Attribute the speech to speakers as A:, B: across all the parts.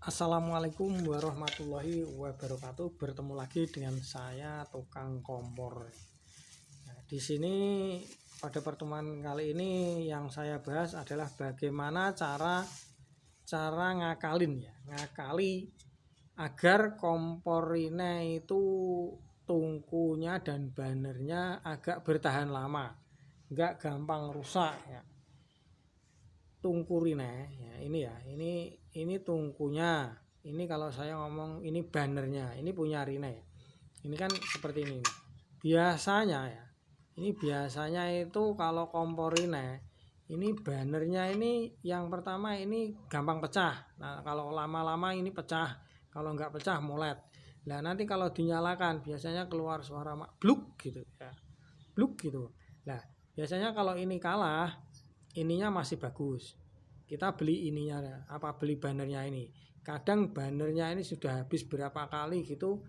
A: Assalamualaikum warahmatullahi wabarakatuh. Bertemu lagi dengan saya tukang kompor. Nah, di sini pada pertemuan kali ini yang saya bahas adalah bagaimana cara ngakali agar kompor ini itu tungkunya dan banernya agak bertahan lama, nggak gampang rusak ya. Tungku rine ya, ini tungkunya. Ini kalau saya ngomong ini banernya, ini punya Rine ya. Ini kan seperti ini biasanya ya. Ini biasanya itu kalau kompor ini banernya ini yang pertama ini gampang pecah. Nah, kalau lama-lama ini pecah, kalau nggak pecah molet. Nah, nanti kalau dinyalakan biasanya keluar suara bluk gitu ya, bluk gitu. Nah, biasanya kalau ini kalah, ininya masih bagus, kita beli beli banernya ini. Kadang banernya ini sudah habis berapa kali gitu,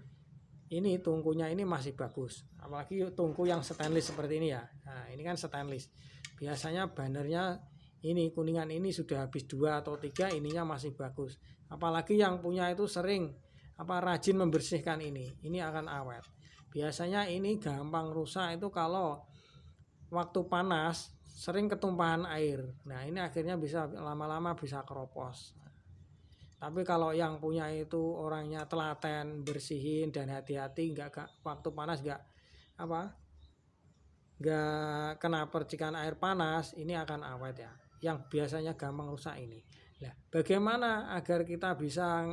A: ini tungkunya ini masih bagus, apalagi tungku yang stainless seperti ini ya. Nah, ini kan stainless, biasanya banernya ini kuningan ini sudah habis 2 atau 3, ininya masih bagus. Apalagi yang punya itu sering rajin membersihkan ini akan awet. Biasanya ini gampang rusak itu kalau waktu panas sering ketumpahan air. Nah, ini akhirnya bisa lama-lama bisa keropos. Tapi kalau yang punya itu orangnya telaten, bersihin dan hati-hati, nggak waktu panas nggak kena percikan air panas, ini akan awet ya. Yang biasanya gampang rusak ini. Nah, bagaimana agar kita bisa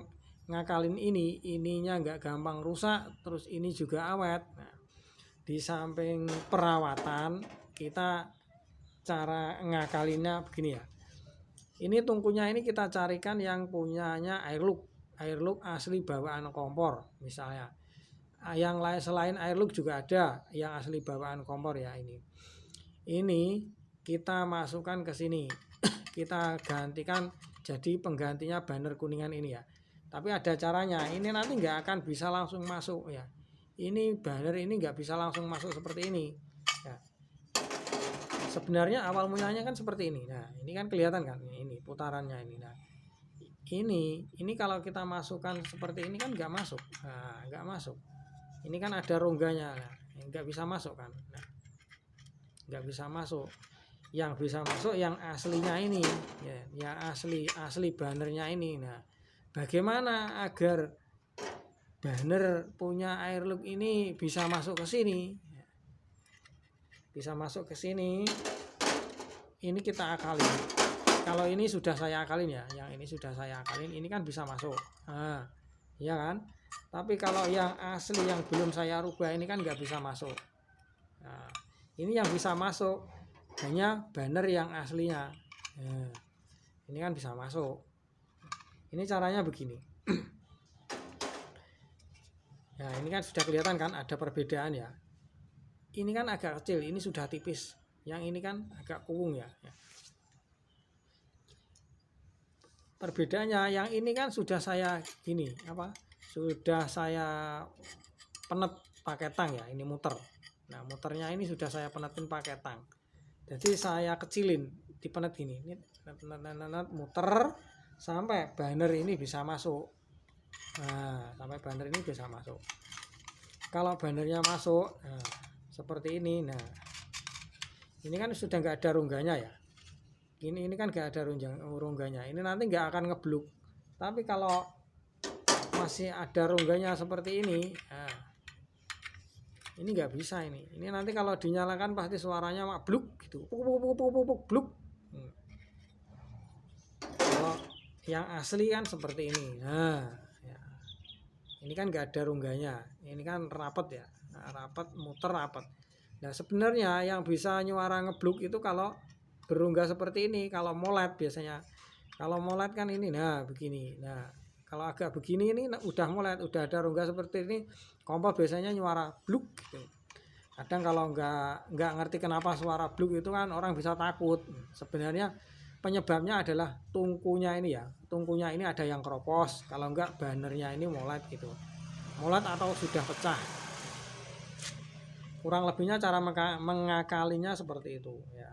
A: ngakalin ininya nggak gampang rusak, terus ini juga awet. Nah, di samping perawatan, kita cara ngakalinnya begini ya. Ini tungkunya ini kita carikan yang punyanya Airlock asli bawaan kompor misalnya. Yang lain selain Airlock juga ada yang asli bawaan kompor ya. Ini kita masukkan ke sini. Kita gantikan jadi penggantinya banner kuningan ini ya. Tapi ada caranya. Ini nanti nggak akan bisa langsung masuk ya. Ini banner ini nggak bisa langsung masuk seperti ini ya. Sebenarnya awal mulanya kan seperti ini. Nah, ini kan kelihatan kan, ini putarannya ini. Nah, ini kalau kita masukkan seperti ini kan nggak masuk. Nah, nggak masuk. Ini kan ada rongganya, nah, nggak bisa masuk kan. Nah, nggak bisa masuk. Yang bisa masuk yang aslinya ini, ya, yang asli banernya ini. Nah, bagaimana agar banner punya Airlock ini bisa masuk ke sini? Bisa masuk ke sini, ini kita akalin. Kalau ini sudah saya akalin ya, yang ini sudah saya akalin, ini kan bisa masuk. Nah, ya kan. Tapi kalau yang asli yang belum saya rubah ini kan nggak bisa masuk. Nah, ini yang bisa masuk hanya banner yang aslinya. Nah, ini kan bisa masuk. Ini caranya begini. Nah, ini kan sudah kelihatan kan ada perbedaan ya. Ini kan agak kecil, ini sudah tipis. Yang ini kan agak kuung ya. Perbedaannya yang ini kan sudah saya sudah saya penet pakai tang ya, ini muter. Nah, muternya ini sudah saya penetin pakai tang. Jadi saya kecilin, dipenet gini. Ini muter sampai banner ini bisa masuk. Nah, sampai banner ini bisa masuk. Kalau bannernya masuk, nah, seperti ini. Nah, ini kan sudah nggak ada rongganya ya. Ini kan nggak ada rongganya. Ini nanti nggak akan ngebluk. Tapi kalau masih ada rongganya seperti ini, nah, ini nggak bisa ini. Ini nanti kalau dinyalakan pasti suaranya bluk gitu, bluk. Kalau yang asli kan seperti ini. Nah, ya. Ini kan nggak ada rongganya. Ini kan rapat ya. Nah, rapat, muter rapat. Nah, sebenarnya yang bisa nyuara ngebluk itu kalau berongga seperti ini, kalau molet biasanya. Kalau molet kan ini, nah begini. Nah, kalau agak begini ini udah molet, udah ada rongga seperti ini, kompor biasanya nyuara bluk gitu. Kadang kalau nggak ngerti kenapa suara bluk itu kan orang bisa takut. Sebenarnya penyebabnya adalah tungkunya ini ya. Tungkunya ini ada yang keropos, kalau nggak banernya ini molet gitu. Molet atau sudah pecah. Kurang lebihnya cara mengakalinya seperti itu ya.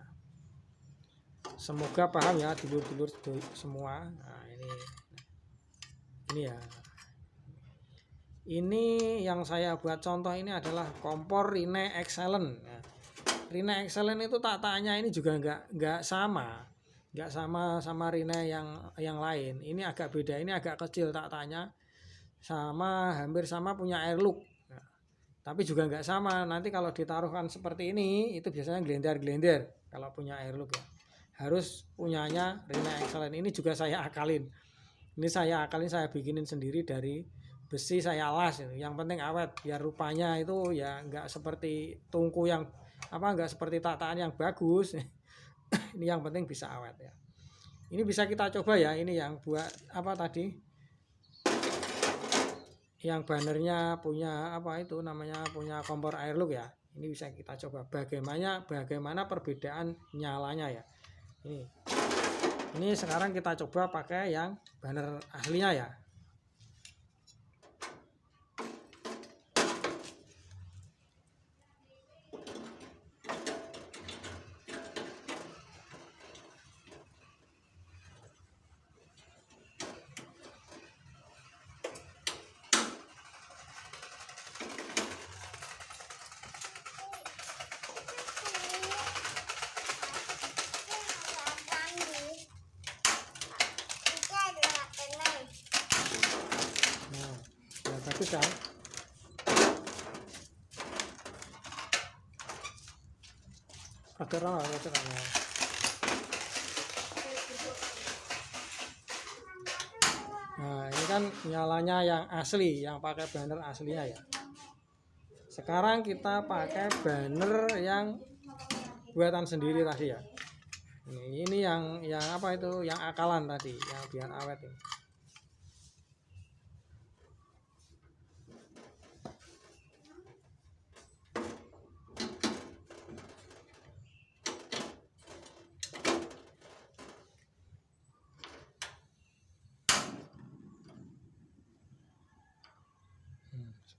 A: Semoga paham ya dulur-dulur semua. Nah, ini Ini ya. Ini yang saya buat contoh ini adalah kompor Rinnai Excellent. Nah, Rinnai Excellent itu tataannya ini juga nggak sama. Nggak sama Rinnai yang lain. Ini agak beda, ini agak kecil tataannya. Hampir sama punya Airlook. Nah, tapi juga nggak sama. Nanti kalau ditaruhkan seperti ini, itu biasanya gelender-gelender kalau punya Airlook ya. Harus punyanya Rinnai Excellent. Ini juga saya akalin. Ini saya bikinin sendiri dari besi, saya las. Yang penting awet, biar rupanya itu ya nggak seperti tungku yang nggak seperti tataan yang bagus. Ini yang penting bisa awet ya. Ini bisa kita coba ya. Ini yang buat tadi, yang bannernya punya punya kompor Airlook ya. Ini bisa kita coba bagaimana perbedaan nyalanya ya. Ini sekarang kita coba pakai yang banner aslinya ya. Nah, bagus kan? Nah, ini kan nyalanya yang asli, yang pakai banner aslinya ya. Sekarang kita pakai banner yang buatan sendiri tadi ya. Ini yang yang akalan tadi, yang biar awet ini.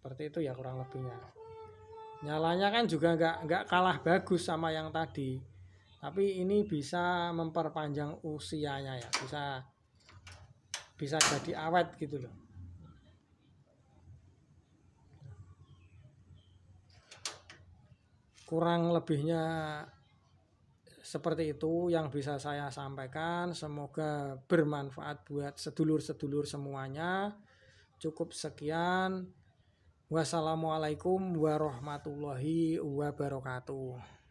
A: Seperti itu ya kurang lebihnya. Nyalanya kan juga nggak kalah bagus sama yang tadi, tapi ini bisa memperpanjang usianya ya, bisa jadi awet gitu loh. Kurang lebihnya seperti itu yang bisa saya sampaikan. Semoga bermanfaat buat sedulur-sedulur semuanya. Cukup sekian. Wassalamualaikum warahmatullahi wabarakatuh.